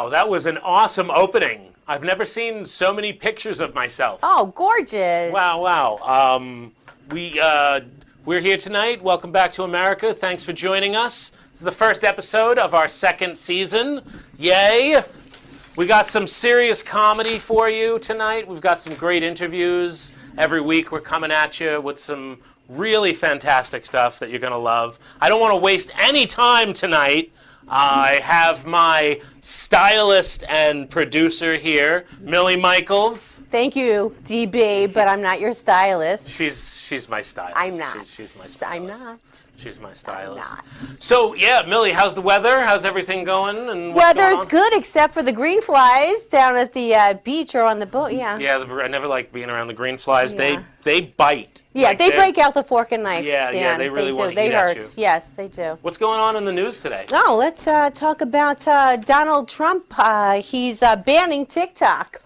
Wow, that was an awesome opening. I've never seen so many pictures of myself. Oh, gorgeous. Wow. We're here tonight. Welcome back to America. Thanks for joining us. This is the first episode of our second season. Yay! We got some serious comedy for you tonight. We've got some great interviews. Every week we're coming at you with some really fantastic stuff that you're going to love. I don't want to waste any time tonight. I have my stylist and producer here, Millie Michaels. Thank you, DB, but I'm not your stylist. She's my stylist. I'm not. She's my stylist. I'm not. She's my stylist. I'm not. So, yeah, Millie, how's the weather? How's everything going? And what's Weather's going on? good, except for the green flies down at the beach or on the boat, yeah. Yeah, I never like being around the green flies. Yeah. They bite. Yeah, like they break out the fork and knife, Yeah, Dan. they really want to They eat hurt. at you. Yes, they do. What's going on in the news today? Oh, let's talk about Donald Trump. He's banning TikTok.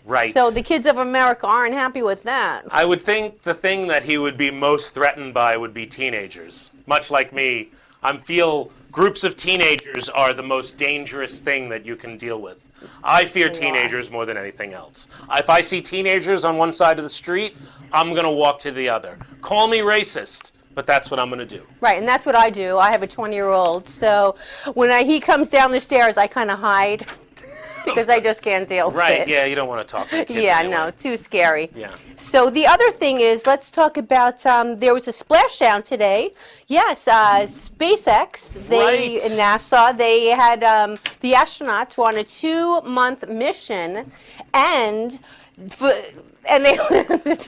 Right. So the kids of America aren't happy with that. I would think the thing that he would be most threatened by would be teenagers. Much like me, I feel groups of teenagers are the most dangerous thing that you can deal with. I fear teenagers more than anything else. If I see teenagers on one side of the street, I'm going to walk to the other. Call me racist, but that's what I'm going to do. Right, and that's what I do. I have a 20-year-old, so when he comes down the stairs, I kind of hide because I just can't deal with it. Right, yeah, you don't want to talk to kids Yeah, anyway. no, too scary. Yeah. So the other thing is, let's talk about, there was a splashdown today. Yes, SpaceX, Right. in NASA, they had, the astronauts were on a 2-month mission, and they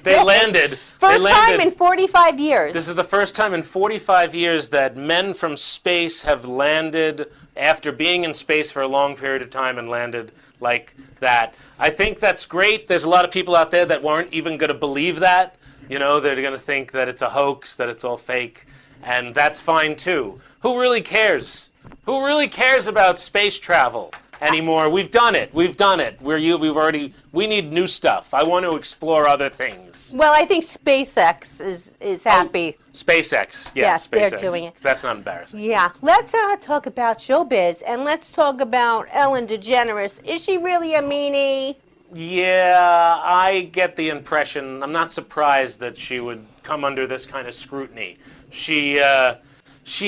They landed. First they time landed. in 45 years. This is the first time in 45 years that men from space have landed after being in space for a long period of time and landed like that. I think that's great. There's a lot of people out there that weren't even going to believe that. You know, they're going to think that it's a hoax, that it's all fake, and that's fine too. Who really cares? Who really cares about space travel anymore? We've done it. We've done it. We need new stuff. I want to explore other things. Well, I think SpaceX is happy. SpaceX. Yeah, Yes, SpaceX. they're doing it. That's not embarrassing. Yeah, let's talk about showbiz, and let's talk about Ellen DeGeneres. Is she really a meanie? Yeah, I get the impression. I'm not surprised that she would come under this kind of scrutiny. She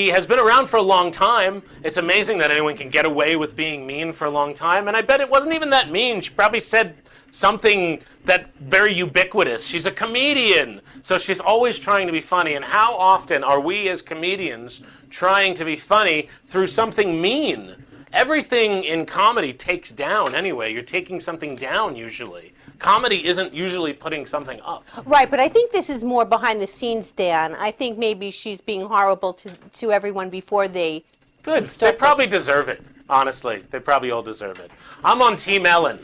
has been around for a long time. It's amazing that anyone can get away with being mean for a long time. And I bet it wasn't even that mean. She probably said something that very ubiquitous. She's a comedian, so she's always trying to be funny. And how often are we as comedians trying to be funny through something mean? Everything in comedy takes down anyway. You're taking something down usually. Comedy isn't usually putting something up. Right, but I think this is more behind the scenes, Dan. I think maybe she's being horrible to everyone before they Good. They probably deserve it, honestly. They probably all deserve it. I'm on Team Ellen.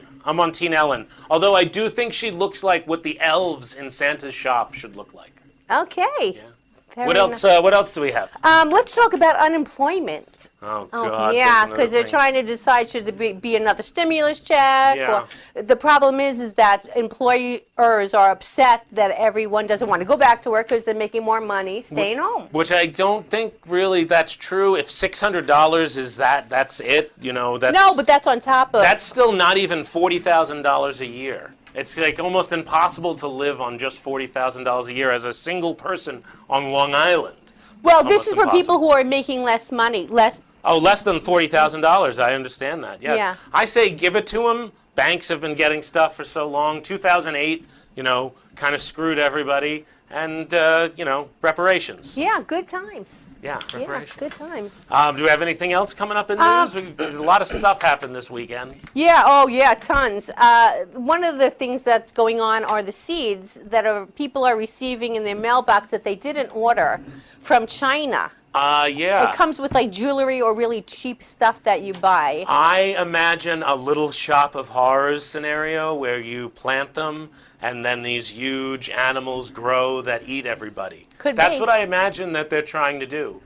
Although I do think she looks like what the elves in Santa's shop should look like. Okay. Yeah. Fair What enough. else? What else do we have? Let's talk about unemployment. Oh God. Yeah, there's because they're another thing. trying to decide should there be another stimulus check. Yeah. Or the problem is that employers are upset that everyone doesn't want to go back to work because they're making more money staying home. Which I don't think really that's true. If $600 is that's it. You know, that's No, but that's on top of. that's still not even $40,000 a year. It's like almost impossible to live on just $40,000 a year as a single person on Long Island. Well, It's this is almost for people who are making less money, less. Oh, less than $40,000. I understand that. Yes. Yeah. I say give it to them. Banks have been getting stuff for so long. 2008, kind of screwed everybody. And, reparations. Yeah, good times. Yeah, Yeah, reparations. good times. Do we have anything else coming up in news? A lot of stuff happened this weekend. Yeah, oh yeah, tons. One of the things that's going on are the seeds that people are receiving in their mailbox that they didn't order from China. Yeah. It comes with like jewelry or really cheap stuff that you buy. I imagine a little shop of horrors scenario where you plant them and then these huge animals grow that eat everybody. Could That's be. what I imagine that they're trying to do.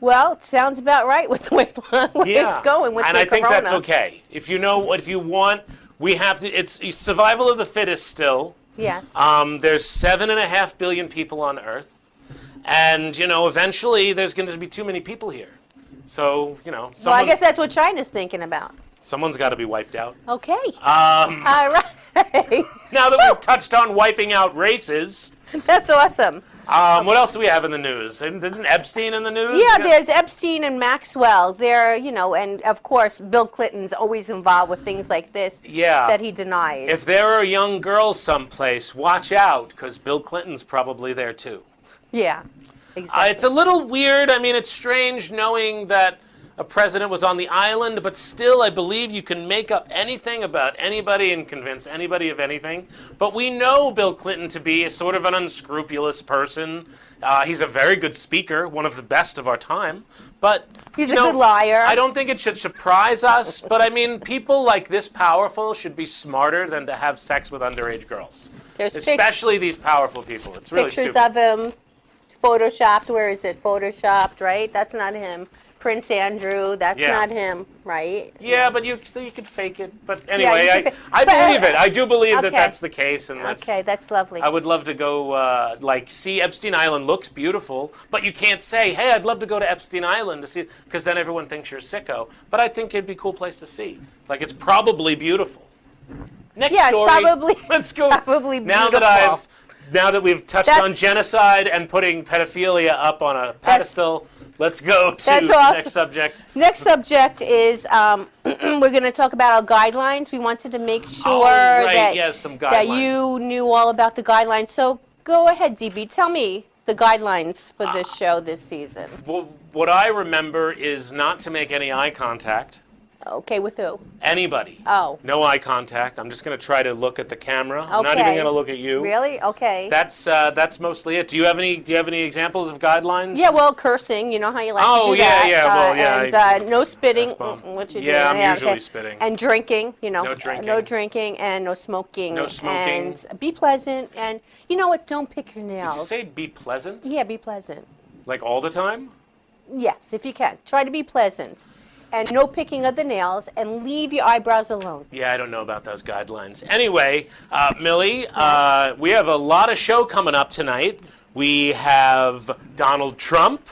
Well, it sounds about right with the way it's going with and the I think corona. that's okay. If you want, we have to. It's survival of the fittest still. Yes. There's 7.5 billion people on Earth, and eventually there's going to be too many people here. So well, I guess that's what China's thinking about. Someone's got to be wiped out. Okay. All right. Now that we've touched on wiping out races, That's awesome. what else do we have in the news? Isn't Epstein in the news? Yeah, there's Epstein and Maxwell. They're, and of course, Bill Clinton's always involved with things like this that he denies. If there are young girls someplace, watch out, because Bill Clinton's probably there too. Yeah, exactly. It's a little weird. I mean, it's strange knowing that a president was on the island, but still, I believe you can make up anything about anybody and convince anybody of anything. But we know Bill Clinton to be a sort of an unscrupulous person. He's a very good speaker, one of the best of our time. But he's a good liar. I don't think it should surprise us. But I mean, people like this powerful should be smarter than to have sex with underage girls. Especially these powerful people. It's really pictures stupid. of him, photoshopped. Where is it? Photoshopped, right? That's not him. Prince Andrew, that's not him, right? Yeah, but you could fake it. But anyway, I believe it. I do believe that that's the case, and that's lovely. I would love to go, see Epstein Island looks beautiful, but you can't say, hey, I'd love to go to Epstein Island to see, because then everyone thinks you're a sicko. But I think it'd be a cool place to see. Like, it's probably beautiful. Next story. It's probably. Let's go. Probably beautiful. Now that we've touched on genocide and putting pedophilia up on a pedestal. Let's go to the next subject. Next subject is we're going to talk about our guidelines. We wanted to make sure that you knew all about the guidelines. So go ahead, DB. Tell me the guidelines for this show this season. What I remember is not to make any eye contact. Okay, with who? Anybody. Oh. No eye contact. I'm just going to try to look at the camera. I'm not even going to look at you. Really? Okay. That's mostly it. Do you have any examples of guidelines? Yeah, well, cursing. You know how you like to do that. And no spitting. What you do? Yeah, I'm usually spitting. And drinking. No drinking. No drinking and no smoking. No smoking. And be pleasant. And you know what? Don't pick your nails. Did you say be pleasant? Yeah, be pleasant. Like all the time? Yes, if you can. Try to be pleasant. And no picking of the nails, and leave your eyebrows alone. Yeah, I don't know about those guidelines. Anyway, Millie, we have a lot of show coming up tonight. We have Donald Trump.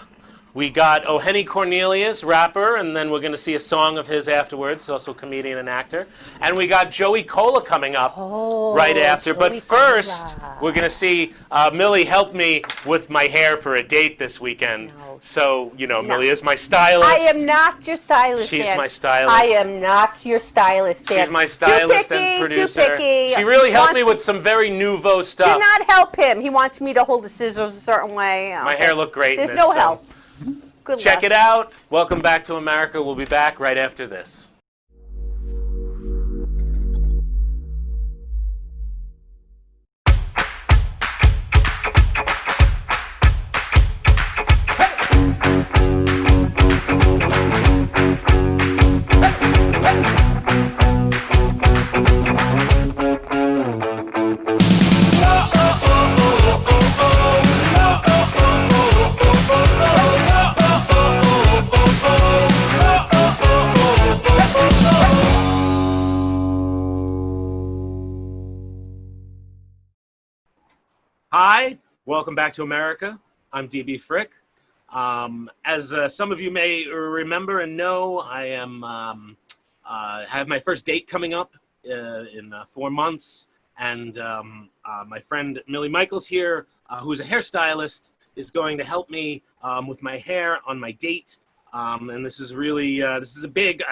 We got Ohene Cornelius, rapper, and then we're going to see a song of his afterwards, also comedian and actor. And we got Joey Kola coming up right after. But first, we're going to see Millie help me with my hair for a date this weekend. So, Millie is my stylist. I am not your stylist, She's my stylist. I am not your stylist, Dan. She's my stylist and producer. Too picky. She really helped me with some very nouveau stuff. Do not help him. He wants me to hold the scissors a certain way. My hair looked great. There's no help. Good Check luck. it out. Welcome back to America. We'll be back right after this. Hi, welcome back to America. I'm DB Frick. As some of you may remember and know, I am have my first date coming up in 4 months, and my friend Millie Michaels here, who's a hairstylist, is going to help me with my hair on my date. And this is really I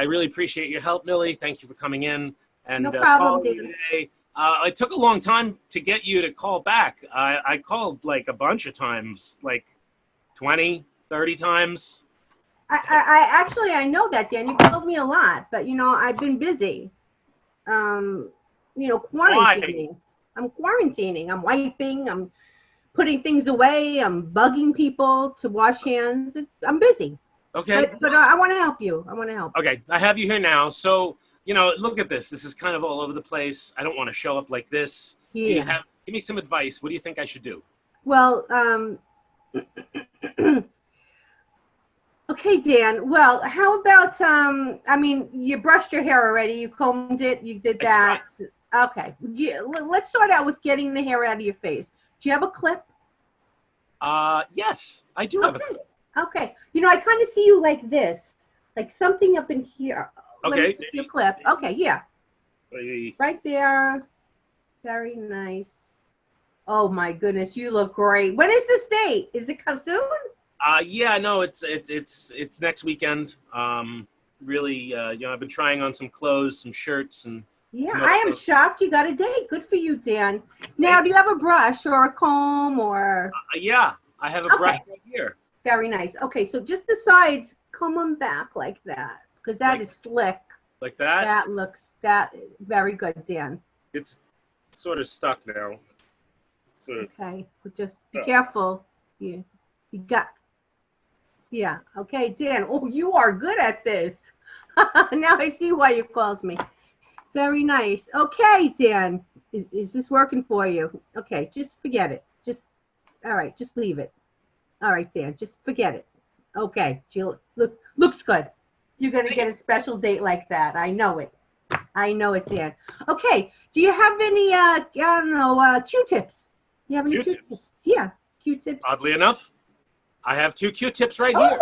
really appreciate your help, Millie. Thank you for coming in and no problem, today. It took a long time to get you to call back. I called like a bunch of times, like 20, 30 times. I know that, Dan. You called me a lot, but I've been busy. Quarantining. Why? I'm quarantining. I'm wiping. I'm putting things away. I'm bugging people to wash hands. I'm busy. Okay. But I want to help you. Okay, I have you here now. So, look at this. This is kind of all over the place. I don't want to show up like this. Yeah. Give me some advice. What do you think I should do? Well, okay, Dan. Well, how about, you brushed your hair already. You combed it. You did that. Okay. Let's start out with getting the hair out of your face. Do you have a clip? Yes, I do have a clip. Okay. I kind of see you like this, like something up in here. Let me Okay. see your clip. Okay, yeah. Hey. Right there. Very nice. Oh my goodness, you look great. When is this date? Is it come soon? Yeah, no, it's next weekend. Really, I've been trying on some clothes, some shirts, and Yeah, some I other am clothes. shocked you got a date. Good for you, Dan. Now, do you have a brush or a comb or? Yeah, I have a brush right here. Very nice. Okay, so just the sides, comb them back like that, because that is slick. Like that? That looks very good, Dan. It's sort of stuck now. Okay, but just be careful. You got. Yeah. Okay, Dan. Oh, you are good at this. Now I see why you called me. Very nice. Okay, Dan. Is this working for you? Okay, just forget it. All right, just leave it. All right, Dan, just forget it. Okay, Jill, looks good. You're gonna get a special date like that. I know it. I know it, Dan. Okay, do you have any Q-tips? You have any Q-tips? Yeah, Q-tips. Oddly enough, I have 2 Q-tips right here.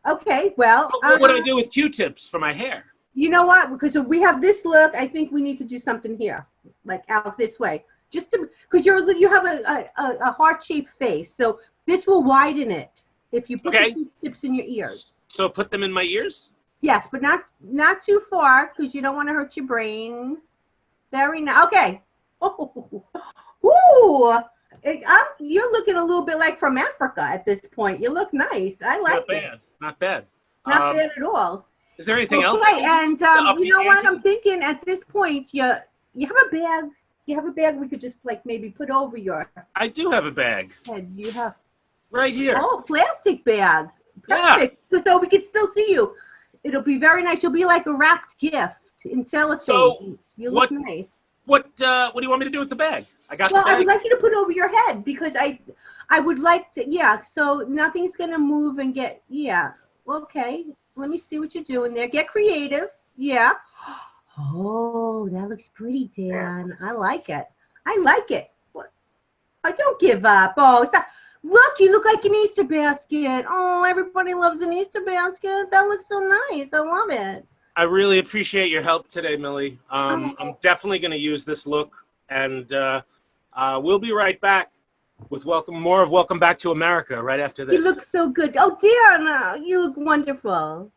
Okay, well. What would I do with Q-tips for my hair? You know what? Because if we have this look, I think we need to do something here, like out this way, just to because you have a heart-shaped face, so this will widen it if you put the Q-tips in your ears. So put them in my ears? Yes, but not too far because you don't want to hurt your brain. Very nice. Okay. Ooh. You're looking a little bit like from Africa at this point. You look nice. I like it. Not bad. Not bad. Not bad at all. Is there anything else? Okay, and you know what? I'm thinking at this point, you have a bag. You have a bag we could just like maybe put over your I do have a bag. head. You have right here. Oh, plastic bag. Perfect. Yeah. So we can still see you. It'll be very nice. You'll be like a wrapped gift in cellophane. So you look nice. What do you want me to do with the bag? I got the bag. I would like you to put over your head because I would like to, so nothing's going to move and get, okay. Let me see what you're doing there. Get creative. Yeah. Oh, that looks pretty, Dan. I like it. I like it. What? Oh, don't give up. Oh, stop. Look, you look like an Easter basket. Oh, everybody loves an Easter basket. That looks so nice. I love it. I really appreciate your help today, Millie. I'm definitely going to use this look, and we'll be right back with more of Welcome Back to America right after this. You look so good. Oh, Dan, you look wonderful.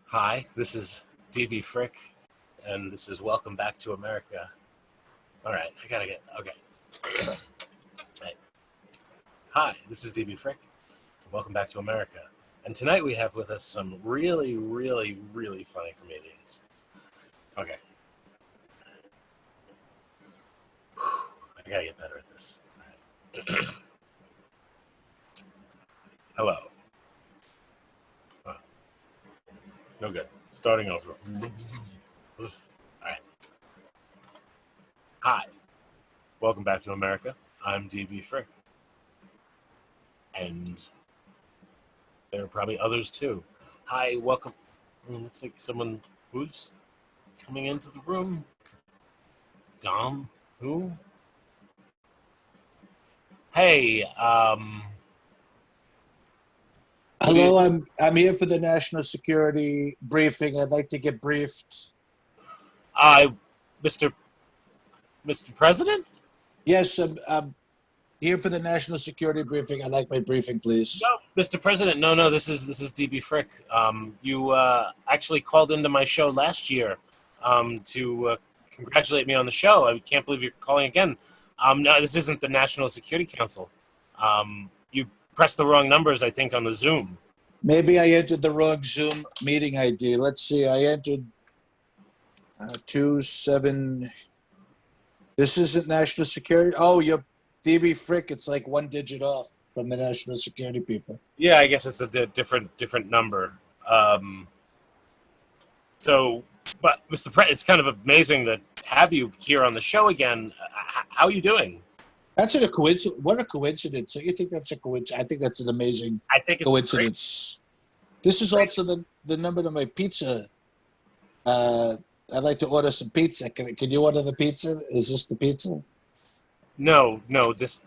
Hi, this is DB Frick, and this is Welcome Back to America. All right, I gotta get, okay. Right. Hi, this is DB Frick, Welcome Back to America. And tonight we have with us some really, really, really funny comedians. Okay. I gotta get better at this. All right. Hello. No good. Starting over. All right. Hi. Welcome back to America. I'm DB Frick. And there are probably others too. Hi, welcome. Looks like someone who's coming into the room. Dom? Who? Hey, Hello, I'm here for the national security briefing. I'd like to get briefed. Mr. President? Yes, I'm here for the national security briefing. I'd like my briefing, please. No, Mr. President. No. This is DB Frick. You actually called into my show last year to congratulate me on the show. I can't believe you're calling again. No, this isn't the National Security Council. You pressed the wrong numbers, I think, on the Zoom. Maybe I entered the wrong Zoom meeting ID. Let's see. I entered 27. This isn't National Security. Oh, you're DB Frick. It's like one digit off from the National Security people. Yeah, I guess it's a different number. But Mr. It's kind of amazing to have you here on the show again. How are you doing? That's a coincidence. What a coincidence! So you think that's a coincidence? I think that's an amazing coincidence. Great. This is also the number to my pizza. I'd like to order some pizza. Can you order the pizza? Is this the pizza? No. This,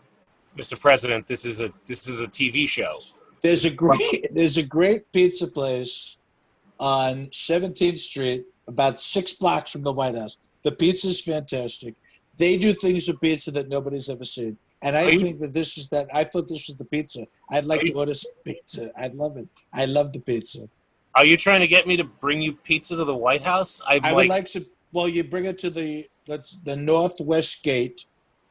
Mr. President, this is a TV show. There's a great pizza place on 17th Street, about 6 blocks from the White House. The pizza's fantastic. They do things with pizza that nobody's ever seen. And I think that this is that. I thought this was the pizza. I'd like to order some pizza. I'd love it. I love the pizza. Are you trying to get me to bring you pizza to the White House? I would like to. Well, you bring it to the Northwest Gate,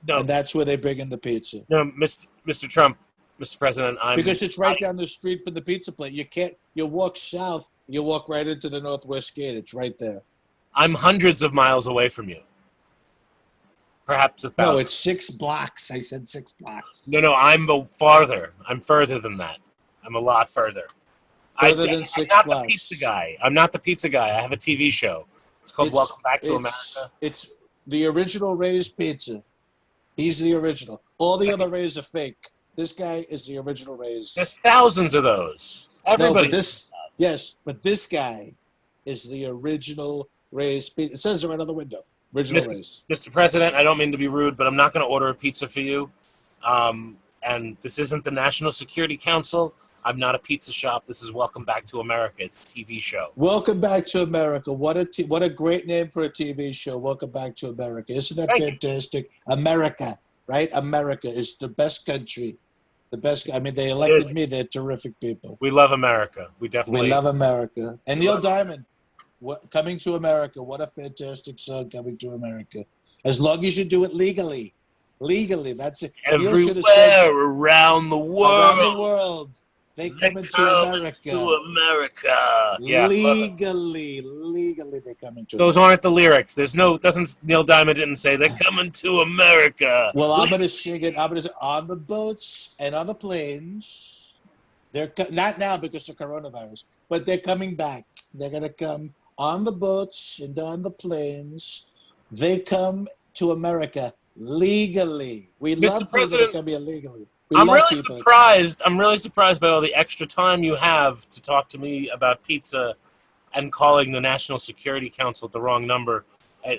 and that's where they bring in the pizza. No, Mr. Trump, Mr. President, because it's right down the street from the pizza place. You can't. You walk south. You walk right into the Northwest Gate. It's right there. I'm hundreds of miles away from you. Perhaps 1,000. No, it's 6 blocks. I said 6 blocks. No, I'm farther. I'm further than that. I'm a lot further. Further than 6 blocks. I'm not the pizza guy. I'm not the pizza guy. I have a TV show. It's called Welcome Back to America. It's the original Ray's Pizza. He's the original. All the other Rays are fake. This guy is the original Ray's. There's thousands of those. Everybody. But this guy is the original Ray's Pizza. It says it right on the window. Mr. President, I don't mean to be rude, but I'm not going to order a pizza for you. And this isn't the National Security Council. I'm not a pizza shop. This is Welcome Back to America. It's a TV show. Welcome Back to America. What a great name for a TV show. Welcome Back to America. Isn't that fantastic? America, right? America is the best country. The best. I mean, they elected me. They're terrific people. We love America. We love America. And Neil Diamond. Coming to America. What a fantastic song, Coming to America. As long as you do it legally. Legally, that's it. Everywhere around the world. Around the world. They come into America. To America. Yeah, legally they come into Those America. aren't the lyrics. Neil Diamond didn't say they're coming to America. Well, I'm going to sing it. I'm going to say on the boats and on the planes. They're not now because of coronavirus, but they're coming back. They're going to come on the boats and on the planes. They come to America legally. We love people that come here legally. I'm really surprised. I'm really surprised by all the extra time you have to talk to me about pizza and calling the National Security Council the wrong number,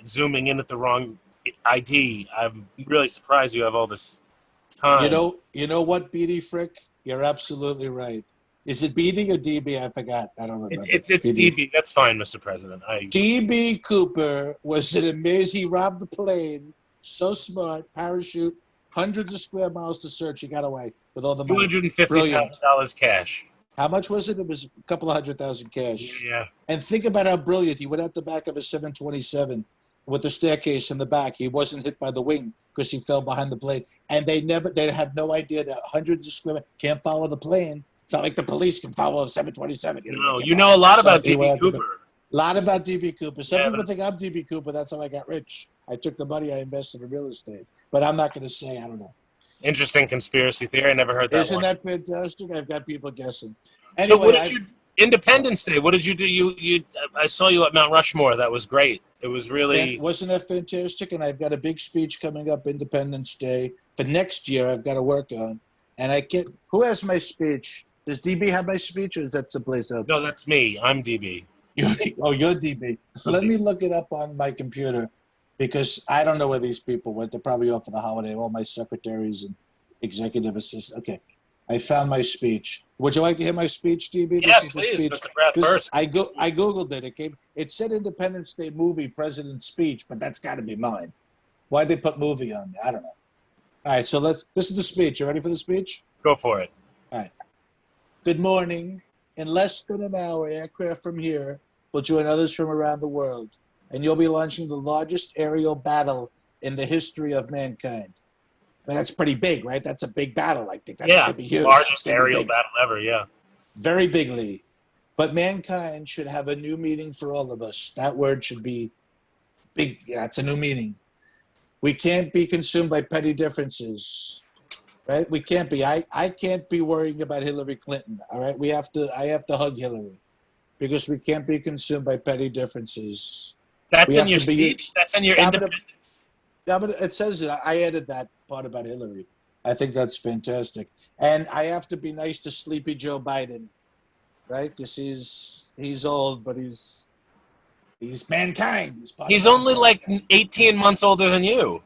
zooming in at the wrong ID. I'm really surprised you have all this time. You know what, BD Frick? You're absolutely right. Is it BD or DB? I forgot. I don't remember. It's DB. That's fine, Mr. President. DB Cooper was an amazing. He robbed the plane. So smart. Parachute. Hundreds of square miles to search. He got away with all the money. $250,000 cash. How much was it? It was a couple of $100,000 cash. Yeah. And think about how brilliant. He went out the back of a 727 with the staircase in the back. He wasn't hit by the wing because he fell behind the plane. And they had no idea that hundreds of square can't follow the plane. It's not like the police can follow a 727. You know a lot about DB Cooper. A lot about DB Cooper. Some people think I'm DB Cooper. That's how I got rich. I took the money I invested in real estate. But I'm not going to say. I don't know. Interesting conspiracy theory. I never heard that. Isn't that fantastic? I've got people guessing. Anyway, so what did you? Independence Day. What did you do? I saw you at Mount Rushmore. That was great. It was really. Wasn't that fantastic? And I've got a big speech coming up Independence Day for next year. I've got to work on. And I can't. Who has my speech? Does DB have my speech, or is that someplace else? No, that's me. I'm DB. You're DB. Let me look it up on my computer. Because I don't know where these people went. They're probably off for the holiday. All my secretaries and executive assistants. Okay. I found my speech. Would you like to hear my speech, DB? Yeah, please. Mr. Brad first. I Googled it. It said Independence Day movie, President's Speech, but that's got to be mine. Why'd they put movie on there? I don't know. All right, so this is the speech. You ready for the speech? Go for it. All right. Good morning. In less than an hour, aircraft from here will join others from around the world. and you'll be launching the largest aerial battle in the history of mankind. That's pretty big, right? That's a big battle. I think that's going to be huge. Largest aerial battle ever, yeah. Very bigly. But mankind should have a new meaning for all of us. That word should be big. That's a new meaning. We can't be consumed by petty differences, right? We can't be. I can't be worrying about Hillary Clinton, all right? I have to hug Hillary because we can't be consumed by petty differences. That's in your speech? That's in your independence? It says it. I added that part about Hillary. I think that's fantastic. And I have to be nice to Sleepy Joe Biden, right? Because he's old, but he's mankind. He's only like 18 months older than you.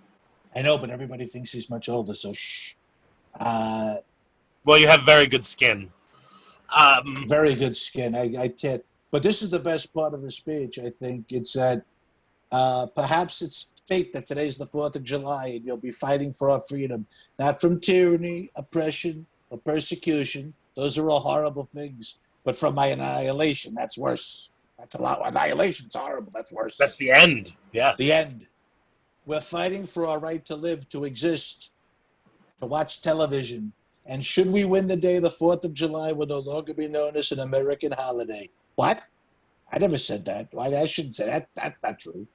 I know, but everybody thinks he's much older, so shh. Well, you have very good skin. Very good skin. I tit. But this is the best part of the speech, I think. It's that perhaps it's fate that today's the 4th of July and you'll be fighting for our freedom, not from tyranny, oppression, or persecution. Those are all horrible things. But from my annihilation, that's worse. That's a lot. Annihilation's horrible. That's worse. That's the end. Yes. The end. We're fighting for our right to live, to exist, to watch television. And should we win the day, the 4th of July will no longer be known as an American holiday. What? I never said that. Why? I shouldn't say that. That's not true.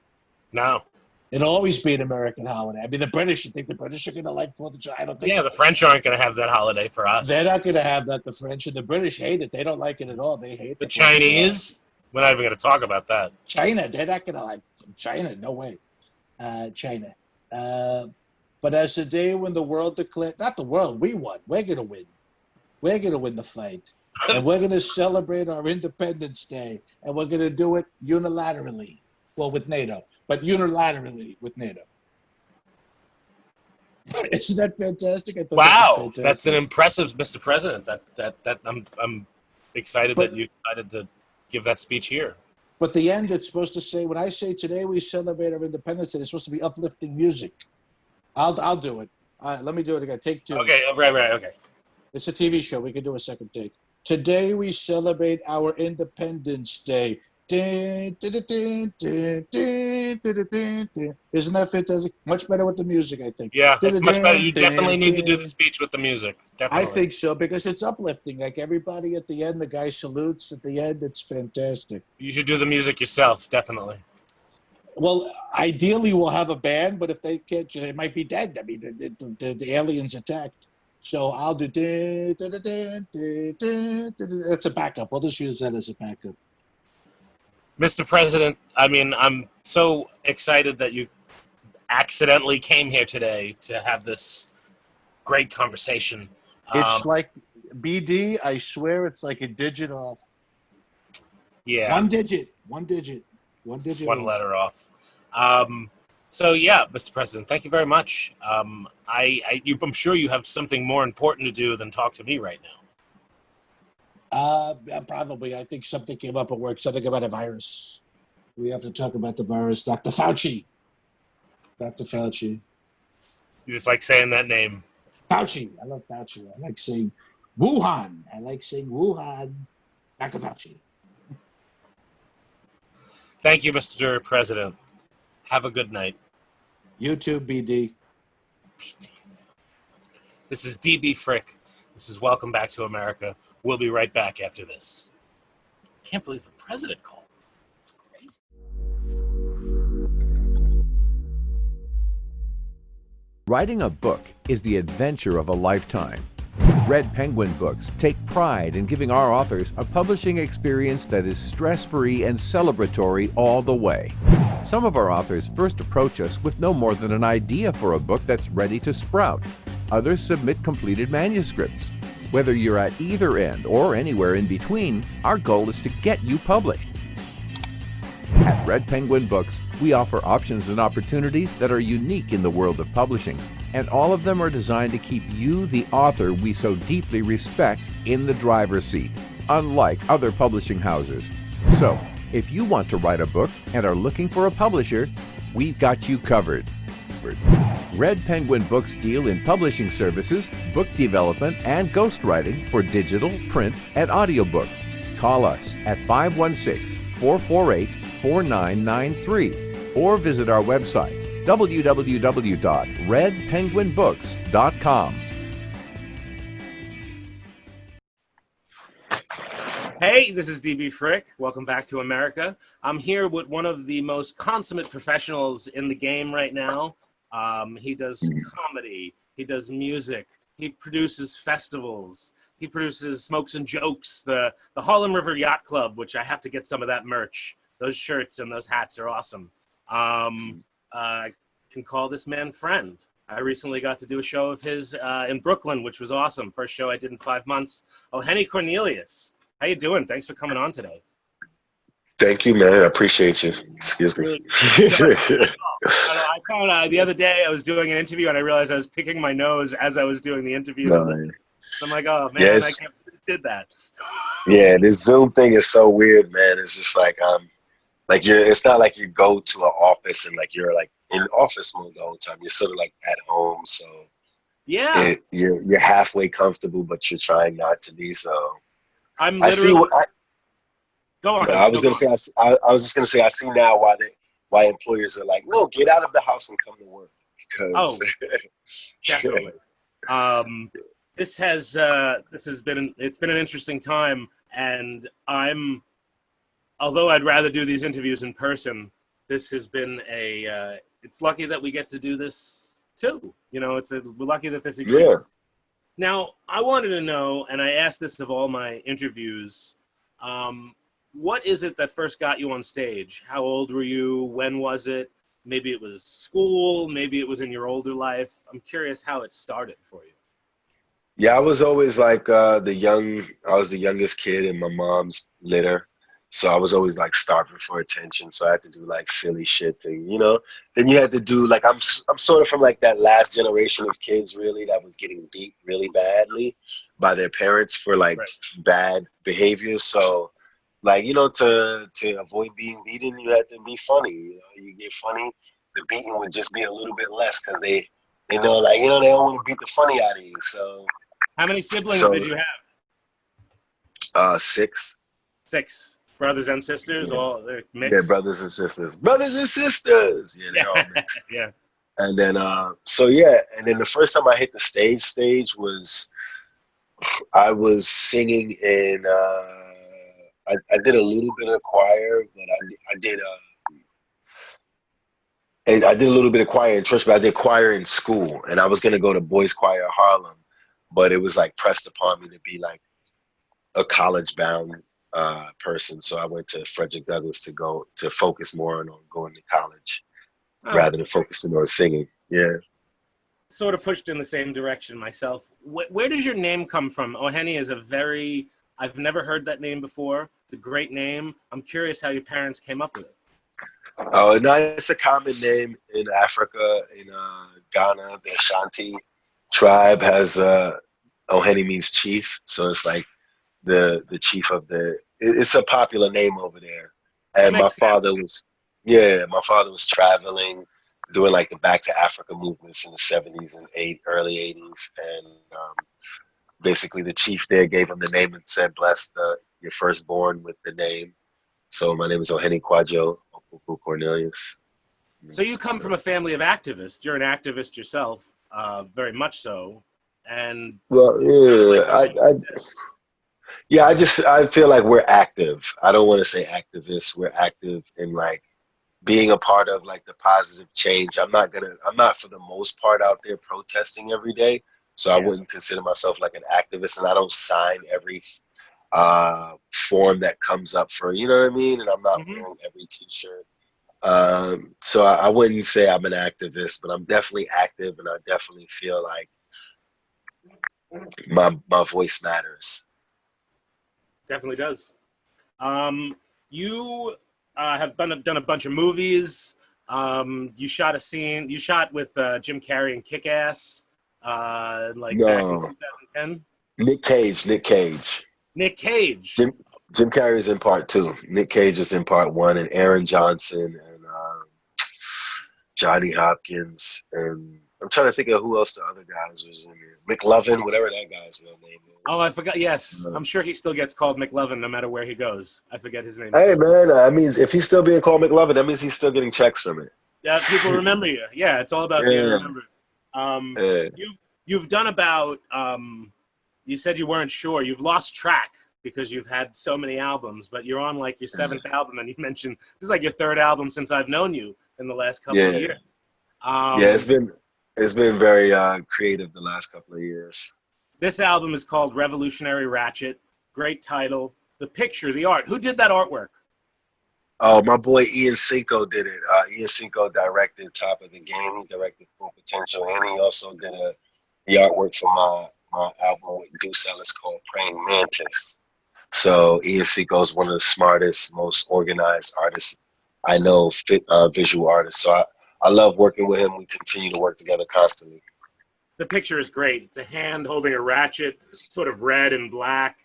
No. It'll always be an American holiday. I mean, the British, you think the British are going to like 4th of July? I don't think so. The French aren't going to have that holiday for us. They're not going to have that. The French and the British hate it. They don't like it at all. They hate it. The Chinese? We're not even going to talk about that. China, they're not going to like China. No way. China. But as the day when the world declared, not the world, we won. We're going to win. We're going to win the fight. And we're going to celebrate our Independence Day. And we're going to do it unilaterally. Well, with NATO. But unilaterally with NATO. Isn't that fantastic? I thought wow, that was fantastic. That's an impressive, Mr. President. That I'm excited that you decided to give that speech here. But the end, it's supposed to say, when I say today we celebrate our Independence Day, it's supposed to be uplifting music. I'll do it. All right, let me do it again. Take 2. Okay, right, okay. It's a TV show. We can do a second take. Today we celebrate our Independence Day. Isn't that fantastic? Much better with the music, I think. Yeah, it's much better. You definitely need to do the speech with the music. Definitely. I think so, because it's uplifting. Like everybody at the end, the guy salutes at the end. It's fantastic. You should do the music yourself, definitely. Well, ideally we'll have a band, but if they can't, they might be dead. I mean, the aliens attacked. So I'll do. That's a backup. We'll just use that as a backup. Mr. President, I mean, I'm so excited that you accidentally came here today to have this great conversation. It's like BD, I swear it's like a digit off. Yeah. One digit. One letter off. So yeah, Mr. President, thank you very much. I'm sure you have something more important to do than talk to me right now. Probably. I think something came up at work, something about a virus. We have to talk about the virus. Dr. Fauci. You just like saying that name. Fauci. I love Fauci. I like saying Wuhan. Dr. Fauci. Thank you, Mr. President. Have a good night. You too, BD. This is DB Frick. This is Welcome Back to America. We'll be right back after this. Can't believe the president called. It's crazy. Writing a book is the adventure of a lifetime. Red Penguin Books take pride in giving our authors a publishing experience that is stress-free and celebratory all the way. Some of our authors first approach us with no more than an idea for a book that's ready to sprout. Others submit completed manuscripts. Whether you're at either end or anywhere in between, our goal is to get you published. At Red Penguin Books, we offer options and opportunities that are unique in the world of publishing, and all of them are designed to keep you, the author we so deeply respect, in the driver's seat, unlike other publishing houses. So, if you want to write a book and are looking for a publisher, we've got you covered. Red Penguin Books deal in publishing services, book development, and ghostwriting for digital, print, and audiobook. Call us at 516-448 4993 or visit our website, www.redpenguinbooks.com. Hey, this is DB Frick. Welcome back to America. I'm here with one of the most consummate professionals in the game right now. He does comedy. He does music. He produces festivals. He produces Smokes and Jokes, the Harlem River Yacht Club, which I have to get some of that merch. Those shirts and those hats are awesome. I can call this man friend. I recently got to do a show of his in Brooklyn, which was awesome. First show I did in 5 months. Ohene Cornelius. How you doing? Thanks for coming on today. Thank you, man. I appreciate you. Excuse me. I found the other day I was doing an interview and I realized I was picking my nose as I was doing the interview. I'm like, oh man, I can't believe I did that. Yeah, this Zoom thing is so weird, man. It's just like it's not like you go to an office and like you're like in office mode the whole time. You're sort of like at home, so yeah, you're halfway comfortable, but you're trying not to be. So I'm literally. Go on. I was just gonna say I see now why employers are like, no, get out of the house and come to work. Because definitely. This has been an interesting time, and although I'd rather do these interviews in person, this has been it's lucky that we get to do this too. You know, we're lucky that this exists. Yeah. Now, I wanted to know, and I asked this of all my interviews, what is it that first got you on stage? How old were you? When was it? Maybe it was school. Maybe it was in your older life. I'm curious how it started for you. Yeah, I was always like I was the youngest kid in my mom's litter. So I was always like starving for attention. So I had to do like silly shit thing, you know. Then you had to do like I'm sort of from like that last generation of kids really that was getting beat really badly by their parents for like bad behavior. So like, you know, to avoid being beaten, you had to be funny. You know, you get funny, the beating would just be a little bit less because they know, like, you know, they don't want to beat the funny out of you. So how many siblings did you have? 6. 6 brothers and sisters, all they're mixed. Yeah, brothers and sisters. Brothers and sisters. Yeah, they're all mixed. Yeah. And then and then the first time I hit the stage was I was singing in I did a little bit of choir, but I did a little bit of choir in church, but I did choir in school, and I was gonna go to Boys Choir Harlem, but it was like pressed upon me to be like a college-bound person, so I went to Frederick Douglass to focus more on going to college rather than focusing on singing. Yeah. Sort of pushed in the same direction myself. Where does your name come from? Ohene is I've never heard that name before. It's a great name. I'm curious how your parents came up with it. Oh, no, it's a common name in Africa. In Ghana, the Ashanti tribe has Ohene means chief, so it's like the chief of it's a popular name over there. And my father was traveling, doing like the Back to Africa movements in the 70s and early 80s, and basically the chief there gave him the name and said, bless your firstborn with the name. So my name is Ohene Cornelius. So you come from a family of activists. You're an activist yourself, very much so. And well, yeah, I feel like we're active. I don't want to say activists. We're active in like being a part of like the positive change. I'm not for the most part out there protesting every day. So I wouldn't consider myself like an activist, and I don't sign every form that comes up for, you know what I mean? And I'm not wearing every t-shirt. So I wouldn't say I'm an activist, but I'm definitely active, and I definitely feel like my voice matters. Definitely does. You have done a bunch of movies. You shot with Jim Carrey in Kick-Ass, back in 2010. Nick Cage. Jim Carrey is in part 2. Nick Cage is in part 1, and Aaron Johnson and Johnny Hopkins and I'm trying to think of who else the other guys was in there. McLovin, whatever that guy's real name is. Oh, I forgot. Yes, I'm sure he still gets called McLovin no matter where he goes. I forget his name. Hey, man, I mean, if he's still being called McLovin, that means he's still getting checks from it. Yeah, people remember you. Yeah, it's all about being remembered. You've done about, you said you weren't sure. You've lost track because you've had so many albums, but you're on like your 7th album, and you mentioned this is like your 3rd album since I've known you in the last couple of years. It's been very creative the last couple of years. This album is called Revolutionary Rachet. Great title. The picture, the art. Who did that artwork? Oh, my boy Ian Cinco did it. Ian Cinco directed Top of the Game. He directed Full Potential, and he also did the artwork for my album with Deuce Ellis called Praying Mantis. So Ian Cinco is one of the smartest, most organized artists I know, visual artists. So I love working with him. We continue to work together constantly. The picture is great. It's a hand holding a ratchet, sort of red and black.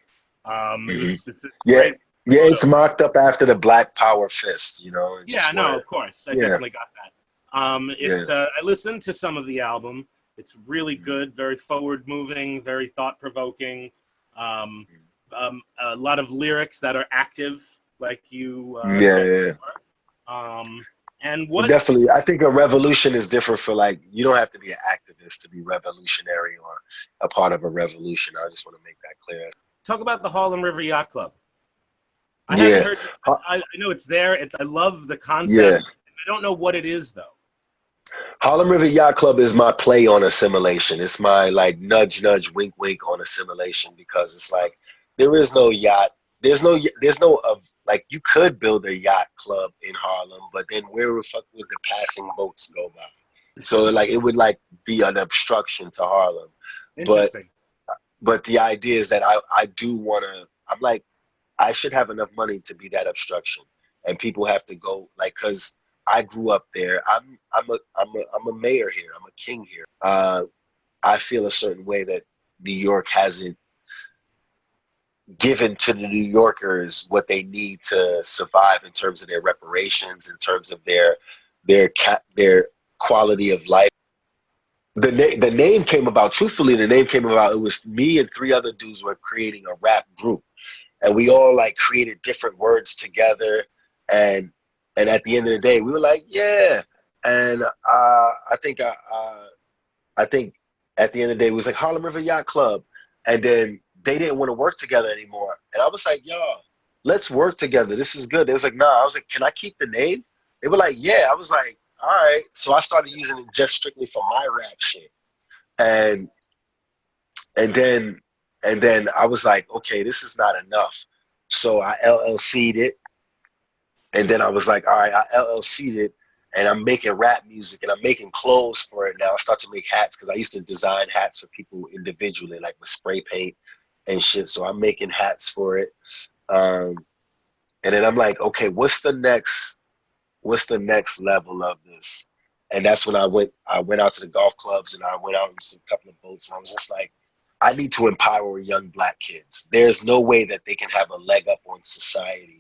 It's great. Yeah, it's mocked up after the Black Power fist, you know. Of course. I definitely got that. I listened to some of the album. It's really good, very forward-moving, very thought-provoking. A lot of lyrics that are active, like you said before. And what definitely, I think a revolution is different for, like, you don't have to be an activist to be revolutionary or a part of a revolution. I just want to make that clear. Talk about the Harlem River Yacht Club. I haven't heard. I know it's there. I love the concept. I don't know what it is though. Harlem River Yacht Club is my play on assimilation. It's my like nudge, nudge, wink, wink on assimilation, because it's like there is no yacht. There's no like you could build a yacht club in Harlem, but then where the fuck would the passing boats go by? So like it would like be an obstruction to Harlem. Interesting. But the idea is that I do want to. I'm like, I should have enough money to be that obstruction, and people have to go like, cause I grew up there. I'm a mayor here. I'm a king here. I feel a certain way that New York hasn't given to the New Yorkers what they need to survive in terms of their reparations, in terms of their quality of life. The name came about. Truthfully, the name came about. It was me and 3 other dudes were creating a rap group. And we all like created different words together, and at the end of the day, we were like, yeah. And I think at the end of the day, it was like Harlem River Yacht Club, and then they didn't want to work together anymore. And I was like, y'all, let's work together. This is good. They was like, nah. I was like, can I keep the name? They were like, yeah. I was like, all right. So I started using it just strictly for my rap shit, and then I was like, okay, this is not enough. So I LLC'd it. And then I was like, all right, I LLC'd it, and I'm making rap music, and I'm making clothes for it now. I start to make hats, because I used to design hats for people individually, like with spray paint and shit. So I'm making hats for it. And then I'm like, okay, what's the next level of this? And that's when I went out to the golf clubs, and I went out in a couple of boats, and I was just like, I need to empower young Black kids. There's no way that they can have a leg up on society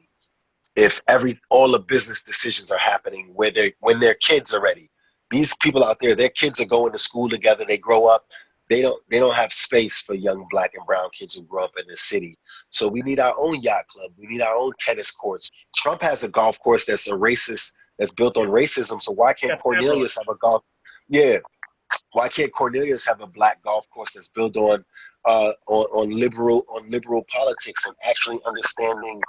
if all the business decisions are happening when their kids are ready. These people out there, their kids are going to school together. They grow up. They don't have space for young Black and brown kids who grow up in the city. So we need our own yacht club. We need our own tennis courts. Trump has a golf course that's built on racism. So why can't Cornelius have a golf? Yeah. Why can't Cornelius have a Black golf course that's built on liberal politics and actually understanding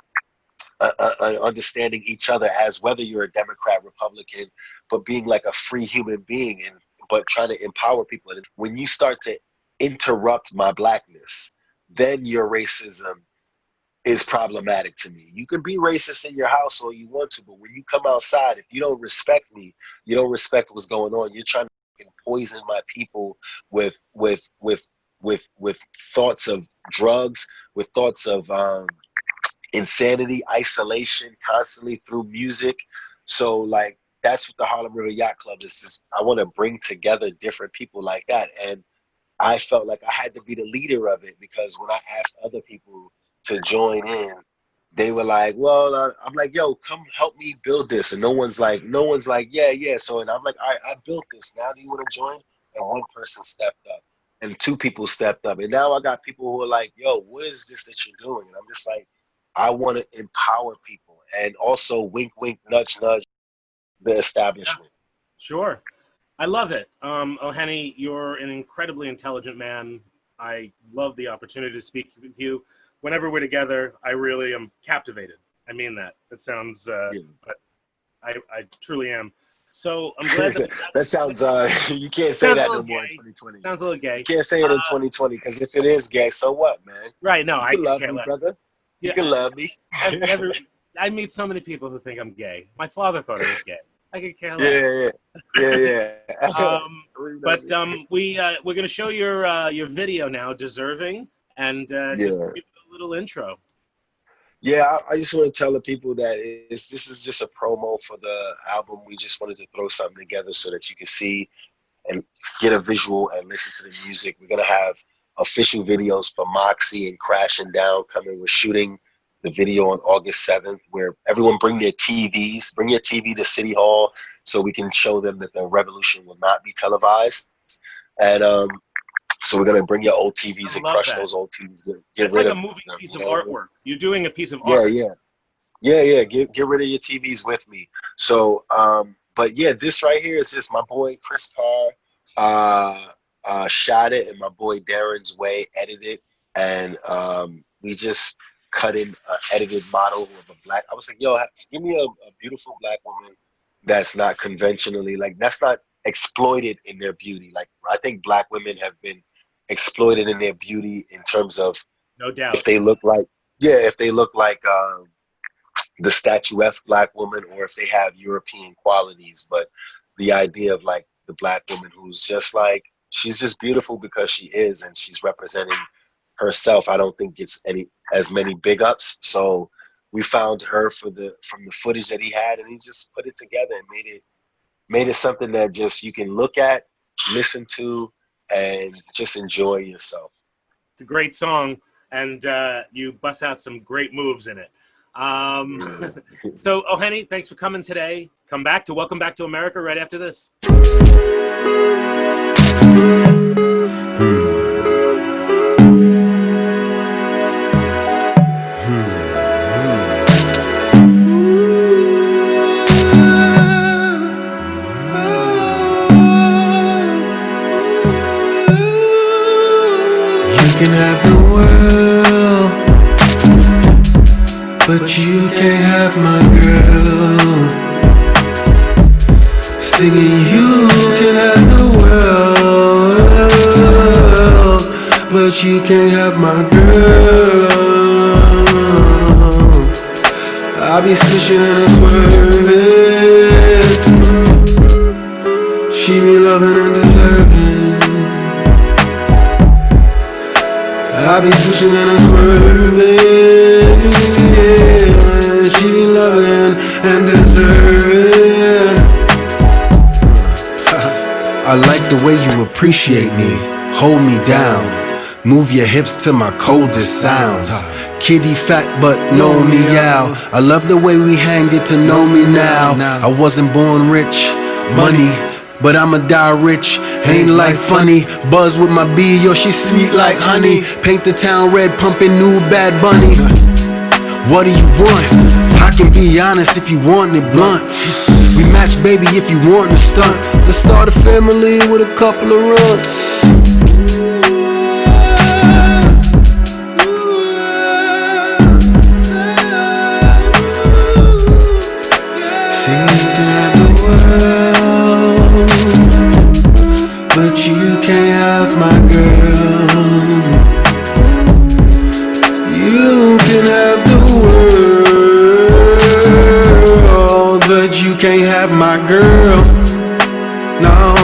each other as whether you're a Democrat, Republican, but being like a free human being, but trying to empower people. And when you start to interrupt my Blackness, then your racism is problematic to me. You can be racist in your house all you want to, but when you come outside, if you don't respect me, you don't respect what's going on. You're trying to poison my people with thoughts of drugs, with thoughts of insanity, isolation, constantly through music. So like that's what the Harlem River Yacht Club is. I want to bring together different people like that, and I felt like I had to be the leader of it, because when I asked other people to join in, they were like, well, I'm like, yo, come help me build this. And no one's like, yeah. So, and I'm like, all right, I built this. Now do you want to join? and one person stepped up, and two people stepped up, and now I got people who are like, "Yo, what is this that you're doing?" And I'm just like, I want to empower people, and also wink, wink, nudge, nudge the establishment. Yeah, sure. I love it. Ohene, you're an incredibly intelligent man. I love the opportunity to speak with you. Whenever we're together, I really am captivated. I mean that. That sounds, but I truly am. So I'm glad that sounds, you can't say that no more in 2020. Sounds a little gay. You can't say it in 2020, because if it is gay, so what, man? Right, no, I can love me, brother. You can love me. I meet so many people who think I'm gay. My father thought I was gay. I could care less. Yeah. But we're gonna show your video now, Deserving, and just give it a little intro. Yeah, I just want to tell the people that this is just a promo for the album. We just wanted to throw something together so that you can see and get a visual and listen to the music. We're gonna have official videos for Moxie and Crashing Down coming. We're shooting the video on August 7th, where everyone bring your TVs, bring your TV to City Hall so we can show them that the revolution will not be televised. And so we're going to bring your old TVs and crush those old TVs. It's like a moving piece of artwork. You're doing a piece of art. Yeah. Get rid of your TVs with me. So, but yeah, this right here is just my boy Chris Carr shot it, and my boy Darren's Way edited, and we just cut in an edited model of a black. I was like, yo, give me a beautiful black woman that's not conventionally, like, that's not exploited in their beauty. Like, I think black women have been exploited in their beauty in terms of, no doubt, if they look like the statuesque black woman, or if they have European qualities. But the idea of like the black woman who's just like, she's just beautiful because she is, and she's representing herself, I don't think gets as many big ups. So we found her from the footage that he had, and he just put it together and made it something that just you can look at, listen to, and just enjoy yourself. It's a great song, and you bust out some great moves in it. So Ohene, thanks for coming today. Welcome back to America right after this. You can have the world, but you can't have my girl. Singing, you can have the world, but you can't have my girl. I be switching and swerving, she be loving and deserving. I be switching and swerving, yeah. She be loving and deserving. I like the way you appreciate me, hold me down, move your hips to my coldest sounds. Kitty fat but no meow. I love the way we hang, get to know me now. I wasn't born rich, money, but I'ma die rich. Ain't life funny? Buzz with my bee, yo, she sweet like honey. Paint the town red, pumping new Bad Bunny. What do you want? I can be honest if you want it blunt. We match, baby, if you want to stunt. Let's start a family with a couple of runs. See, you can have the world, but you can't have my girl. You can have the world, but you can't have my girl. No,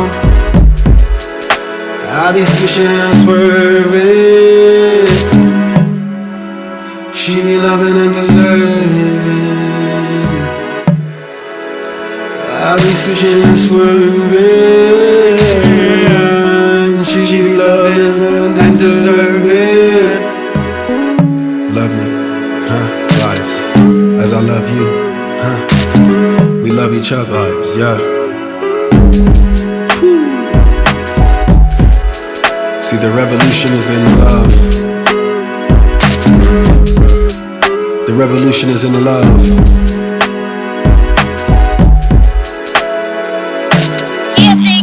I be switching and swerving, she be loving and deserving. I be switching and swerving, she be loving and deserving. Love me, huh? Vibes, as I love you, huh? We love each other, vibes, yeah. See, the revolution is in love. The revolution is in love. Guilty.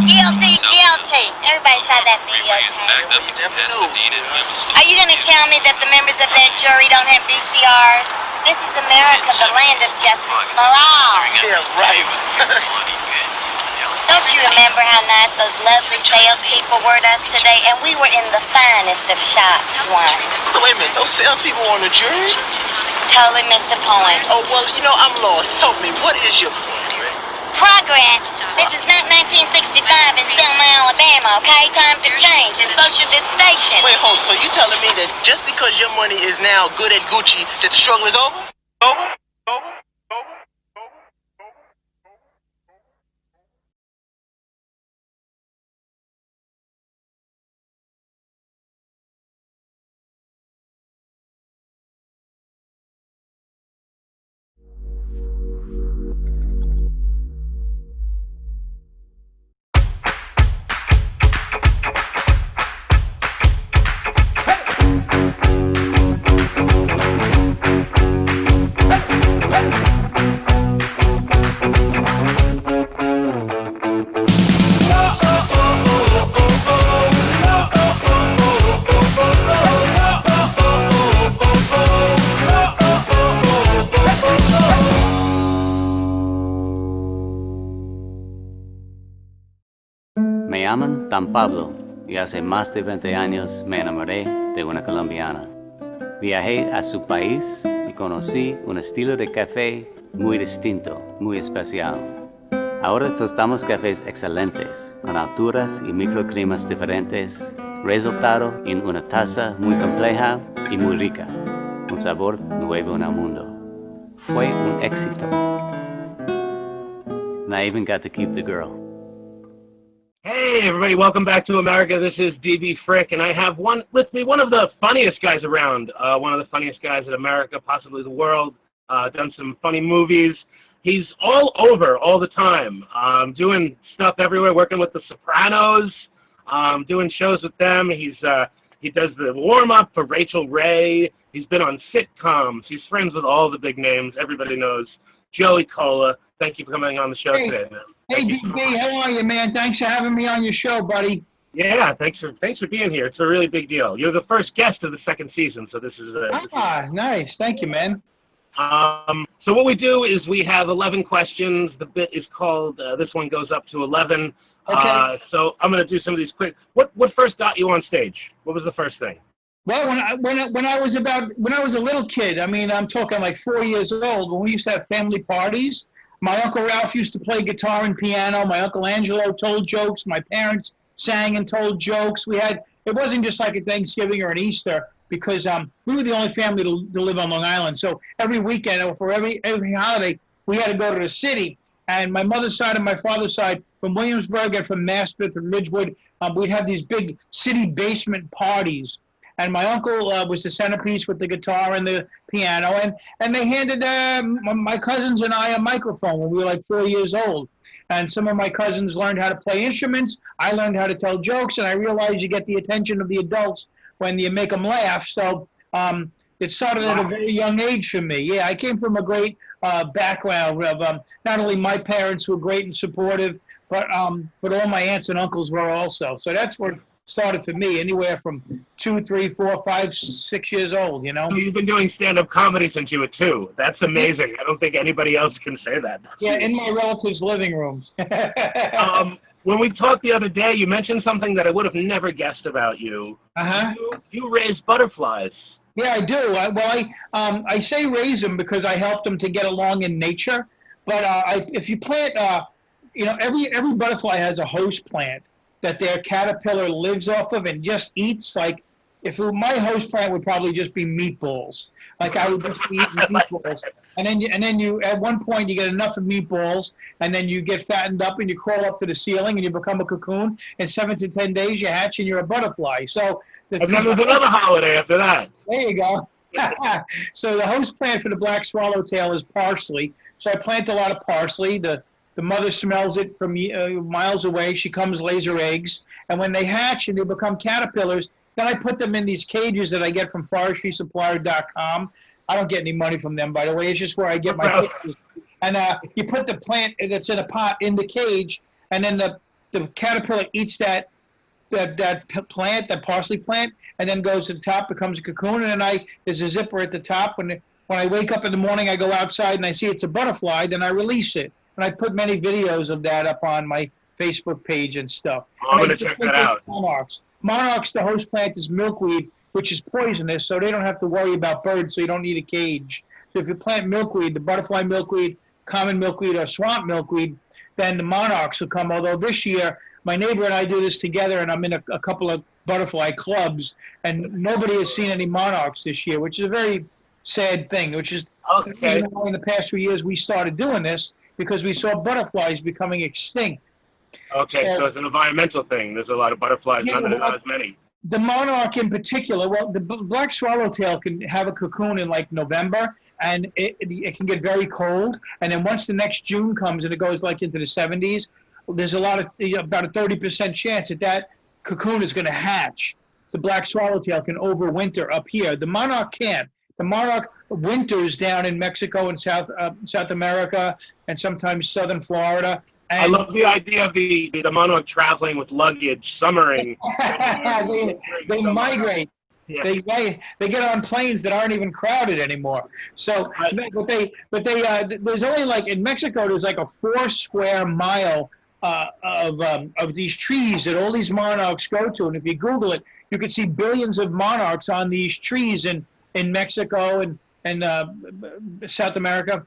Everybody saw that videotape. Are you going to tell me that the members of that jury don't have VCRs? This is America, the land of justice for all. Yeah, right. Don't you remember how nice those lovely salespeople were to us today? And we were in the finest of shops once. So wait a minute, those salespeople were on the jury? Totally missed the point. Oh, well, you know, I'm lost. Help me. What is your point? Progress. This is not 1965 in Selma, Alabama, okay? Times have changed, and so should this station. Wait, hold. So you telling me that just because your money is now good at Gucci, that the struggle is over? Over? Me llaman Dan Pablo y hace más de 20 años me enamoré de una colombiana. Viajé a su país y conocí un estilo de café muy distinto, muy especial. Ahora tostamos cafés excelentes, con alturas y microclimas diferentes, resultado en una taza muy compleja y muy rica, un sabor nuevo en el mundo. Fue un éxito. And I even got to keep the girl. Hey everybody, welcome back to America. This is DB Frick, and I have with me one of the funniest guys around, one of the funniest guys in America, possibly the world, done some funny movies. He's all over all the time, doing stuff everywhere, working with the Sopranos, doing shows with them. He does the warm-up for Rachel Ray. He's been on sitcoms. He's friends with all the big names. Everybody knows Joey Kola. Thank you for coming on the show today, man. Hey, DB, how are you, man? Thanks for having me on your show, buddy. Yeah, thanks for being here. It's a really big deal. You're the first guest of the second season, so this is nice. Thank you, man. So what we do is we have 11 questions. The bit is called, this one goes up to 11. Okay. So I'm going to do some of these quick. What first got you on stage? What was the first thing? Well, when I was a little kid, I mean, I'm talking like 4 years old, when we used to have family parties, my Uncle Ralph used to play guitar and piano. My Uncle Angelo told jokes. My parents sang and told jokes. It wasn't just like a Thanksgiving or an Easter, because we were the only family to live on Long Island. So every weekend or for every holiday, we had to go to the city. And my mother's side and my father's side, from Williamsburg and from Maspeth and Ridgewood, we'd have these big city basement parties. And my uncle was the centerpiece with the guitar and the piano. And they handed my cousins and I a microphone when we were like 4 years old. And some of my cousins learned how to play instruments. I learned how to tell jokes. And I realized you get the attention of the adults when you make them laugh. So it started at a very young age for me. Yeah, I came from a great background of not only my parents who were great and supportive, but all my aunts and uncles were also. So that's where started for me, anywhere from 2, 3, 4, 5, 6 years old, you know. So you've been doing stand-up comedy since you were 2. That's amazing. I don't think anybody else can say that. Yeah, in my relatives' living rooms. When we talked the other day, you mentioned something that I would have never guessed about you. Uh-huh. You raise butterflies. Yeah, I do. I say raise them because I help them to get along in nature. But if you plant, every butterfly has a host plant that their caterpillar lives off of and just eats. Like, my host plant would probably just be meatballs. Like, I would just be eating meatballs. And then you at one point you get enough of meatballs, and then you get fattened up and you crawl up to the ceiling and you become a cocoon. In 7 to 10 days you hatch and you're a butterfly. So and then there's another holiday after that. There you go. So the host plant for the black swallowtail is parsley. So I plant a lot of parsley. The The mother smells it from miles away. She comes, lays her eggs. And when they hatch and they become caterpillars, then I put them in these cages that I get from forestrysupplier.com. I don't get any money from them, by the way. It's just where I get my pictures. And you put the plant that's in a pot in the cage, and then the caterpillar eats that plant, that parsley plant, and then goes to the top, becomes a cocoon, and then there's a zipper at the top. When I wake up in the morning, I go outside and I see it's a butterfly, then I release it. And I put many videos of that up on my Facebook page and stuff. Oh, I'm going to check that out. Monarchs. Monarchs, the host plant is milkweed, which is poisonous, so they don't have to worry about birds, so you don't need a cage. So if you plant milkweed, the butterfly milkweed, common milkweed, or swamp milkweed, then the monarchs will come. Although this year, my neighbor and I do this together, and I'm in a couple of butterfly clubs, and nobody has seen any monarchs this year, which is a very sad thing, which is okay. In the past few years we started doing this because we saw butterflies becoming extinct. Okay, so it's an environmental thing. There's a lot of butterflies, not as many. The monarch in particular, well, the black swallowtail can have a cocoon in like November, and it can get very cold. And then once the next June comes and it goes like into the 70s, there's about a 30% chance that cocoon is going to hatch. The black swallowtail can overwinter up here. The monarch can't. The monarch winters down in Mexico and South America and sometimes southern Florida. And I love the idea of the monarch traveling with luggage, summering. they migrate. Yeah. They get on planes that aren't even crowded anymore. So, but there's only like in Mexico there's like a 4 square mile of these trees that all these monarchs go to, and if you Google it, you can see billions of monarchs on these trees in Mexico and South America.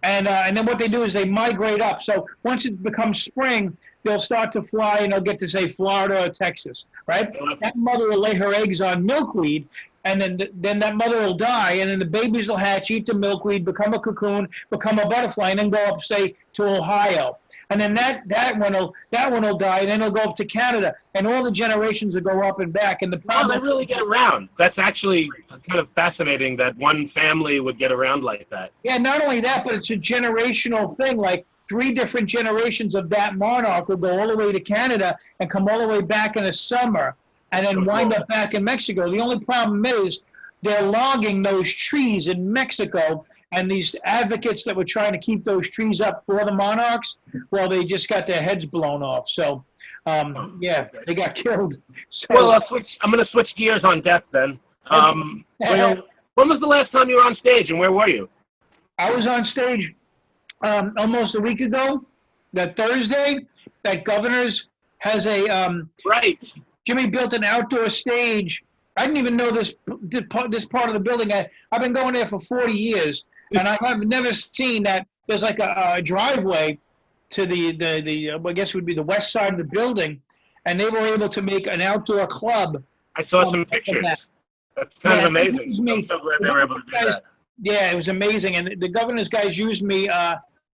And then what they do is they migrate up. So once it becomes spring, they'll start to fly and they'll get to, say, Florida or Texas, right? That mother will lay her eggs on milkweed, and then that mother will die, and then the babies will hatch, eat the milkweed, become a cocoon, become a butterfly, and then go up, say, to Ohio. And then that one will die, and then it'll go up to Canada, and all the generations will go up and back. And the problem, they really get around. That's actually kind of fascinating that one family would get around like that. Yeah, not only that, but it's a generational thing. Like 3 different generations of that monarch will go all the way to Canada and come all the way back in the summer, and then wind up back in Mexico. The only problem is they're logging those trees in Mexico, and these advocates that were trying to keep those trees up for the monarchs, well, they just got their heads blown off. So, yeah, they got killed. So, well, I'm going to switch gears on death then. When was the last time you were on stage, and where were you? I was on stage almost a week ago, that Thursday, that Governor's has a right. Jimmy built an outdoor stage. I didn't even know this part of the building. I've been going there for 40 years, and I have never seen that there's like a driveway to the I guess it would be the west side of the building, and they were able to make an outdoor club. I saw some pictures. That's kind of amazing. I'm so glad they were able to do that. Yeah, it was amazing, and the Governor's guys used me.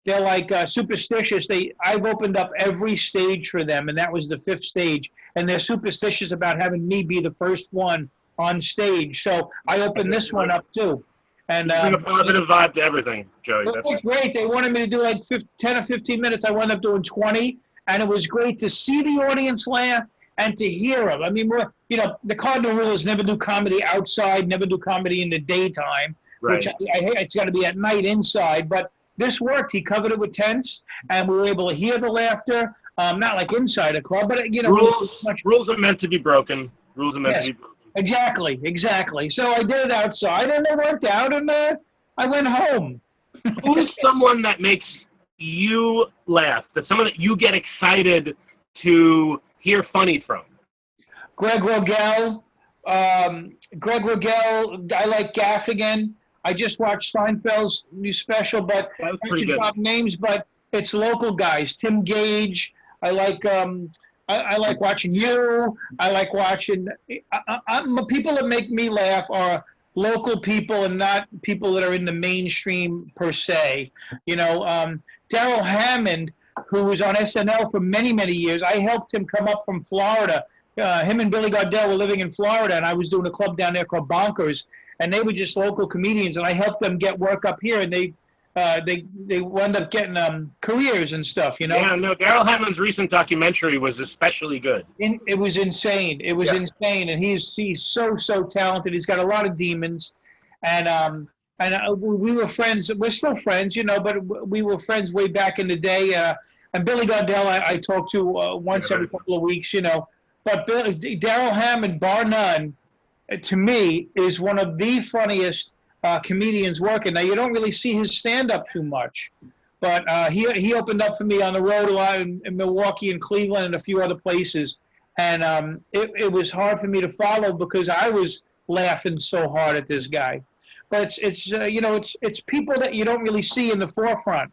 They're like superstitious. I've opened up every stage for them, and that was the 5th stage. And they're superstitious about having me be the first one on stage. So I opened this one up too. And bring a positive vibe to everything, Joey. That's great. They wanted me to do like 10 or 15 minutes. I wound up doing 20, and it was great to see the audience laugh and to hear them. I mean, the cardinal rule is never do comedy outside, never do comedy in the daytime, right. Which I hate. It's got to be at night inside. But this worked. He covered it with tents, and we were able to hear the laughter. Not like inside a club, but rules are meant to be broken. Rules are meant to be broken. Exactly. So I did it outside, and it worked out, and I went home. Who is someone that makes you laugh? That's someone that you get excited to hear funny from? Greg Rogel. Greg Rogel. I like Gaffigan. I just watched Seinfeld's new special, but I can drop names, but it's local guys. Tim Gage. I like watching you. I like watching. People that make me laugh are local people and not people that are in the mainstream per se. Daryl Hammond, who was on SNL for many, many years. I helped him come up from Florida. Him and Billy Gardell were living in Florida, and I was doing a club down there called Bonkers, and they were just local comedians, and I helped them get work up here, and they they wound up getting careers and stuff, you know. Yeah, no, Daryl Hammond's recent documentary was especially good. It was insane. It was insane, and he's so talented. He's got a lot of demons, and we were friends. We're still friends, you know, but we were friends way back in the day. And Billy Gardell, I talk to once every couple of weeks, you know. But Daryl Hammond, bar none, to me, is one of the funniest comedians working. Now, you don't really see his stand-up too much, but he opened up for me on the road a lot in Milwaukee and Cleveland and a few other places. And it was hard for me to follow because I was laughing so hard at this guy. But it's you know, it's people that you don't really see in the forefront.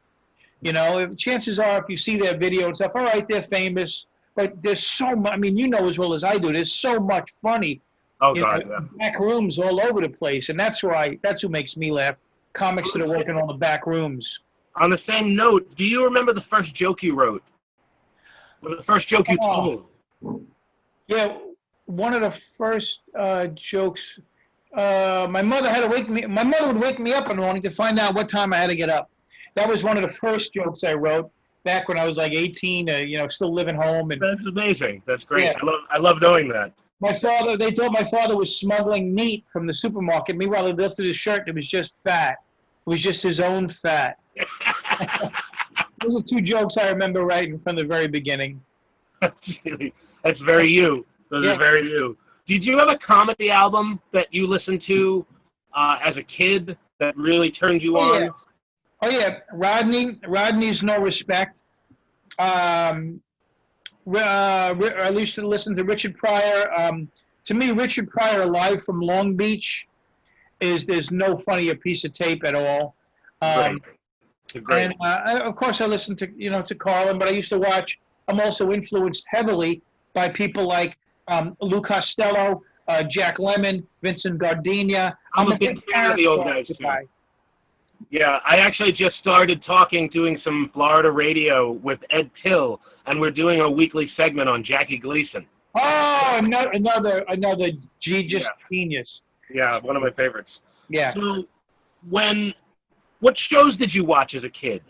You know, chances are if you see their video and stuff, all right, they're famous, but there's so much. I mean, you know as well as I do, there's so much funny. Oh, God, yeah. Back rooms all over the place, and that's who makes me laugh. Comics that are working on the back rooms. On the same note, do you remember the first joke you wrote? Or the first joke you told? Yeah, one of the first jokes. My mother would wake me up in the morning to find out what time I had to get up. That was one of the first jokes I wrote back when I was like 18. You know, still living home. And that's amazing. That's great. Yeah. I love knowing that. They thought my father was smuggling meat from the supermarket. Meanwhile, he lifted his shirt. It was just fat. It was just his own fat. Those are two jokes I remember writing from the very beginning. That's very you. Those are very you. Did you have a comedy album that you listened to as a kid that really turned you on? Yeah. Oh, yeah. Rodney's No Respect. I used to listen to Richard Pryor. To me, Richard Pryor live from Long Beach there's no funnier piece of tape at all. Great. And of course, I listened to Carlin, but I used to watch. I'm also influenced heavily by people like Lou Costello, Jack Lemmon, Vincent Gardenia. I'm a big fan of the old guys too. Yeah, I actually just started doing some Florida radio with Ed Till, and we're doing a weekly segment on Jackie Gleason. Oh, another genius. Yeah, one of my favorites. Yeah. So, what shows did you watch as a kid?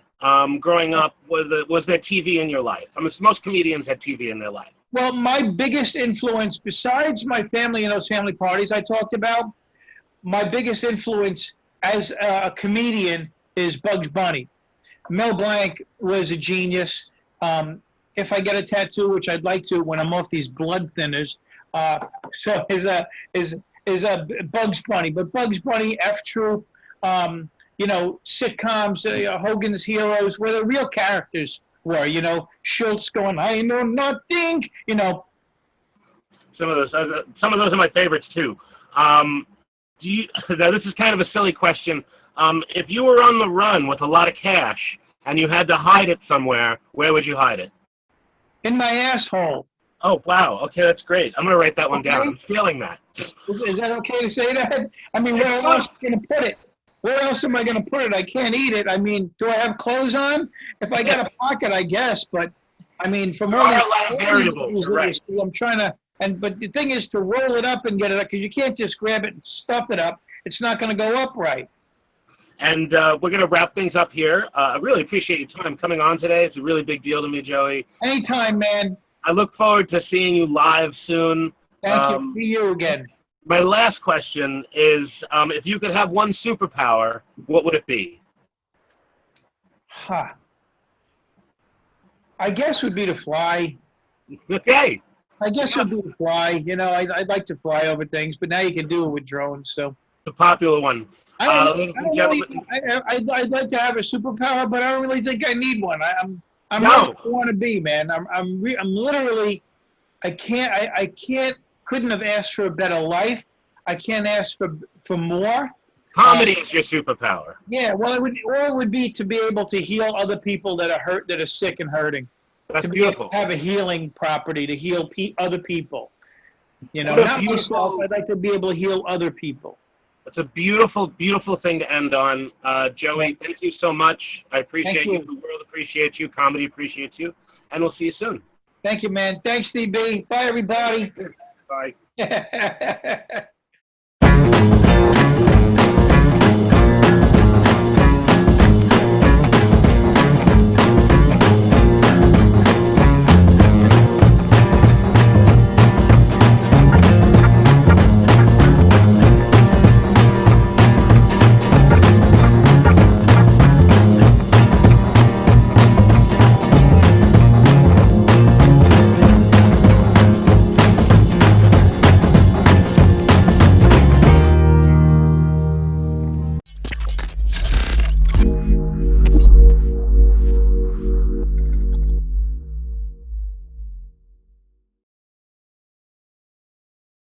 Growing up, was there TV in your life? I mean, most comedians had TV in their life. Well, my biggest influence, besides my family and those family parties I talked about, my biggest influence as a comedian is Bugs Bunny. Mel Blanc was a genius. If I get a tattoo, which I'd like to when I'm off these blood thinners, so is a Bugs Bunny. But Bugs Bunny, F Troop, you know, sitcoms, Hogan's Heroes, where the real characters were. You know, Schultz going, "I know nothing." You know. Some of those are my favorites too. Now this is kind of a silly question. If you were on the run with a lot of cash and you had to hide it somewhere, where would you hide it? In my asshole. Oh, wow. Okay, that's great. I'm going to write that one down. I'm feeling that. Is that okay to say that? I mean, where else am I going to put it? Where else am I going to put it? I can't eat it. I mean, do I have clothes on? If I got a pocket, I guess. But, I mean, from all these variables, right. I'm trying to... But the thing is to roll it up and get it up, because you can't just grab it and stuff it up. It's not going to go up right. And we're going to wrap things up here. I really appreciate your time coming on today. It's a really big deal to me, Joey. Anytime, man. I look forward to seeing you live soon. Thank you. See you again. My last question is, if you could have one superpower, what would it be? I guess would be to fly. Okay. I guess it would be to fly. You know, I'd like to fly over things, but now you can do it with drones. So the popular one. I'd like to have a superpower, but I don't really think I need one. I'm where I want to be, man. I'm literally, couldn't have asked for a better life. I can't ask for more. Comedy is your superpower. Yeah, well, it would be to be able to heal other people that are hurt, that are sick and hurting. That's to be beautiful. able to have a healing property to heal other people. You know, not myself. I'd like to be able to heal other people. It's a beautiful, beautiful thing to end on. Joey, thank you so much. I appreciate you. The world appreciates you. Comedy appreciates you. And we'll see you soon. Thank you, man. Thanks, DB. Bye, everybody. Bye.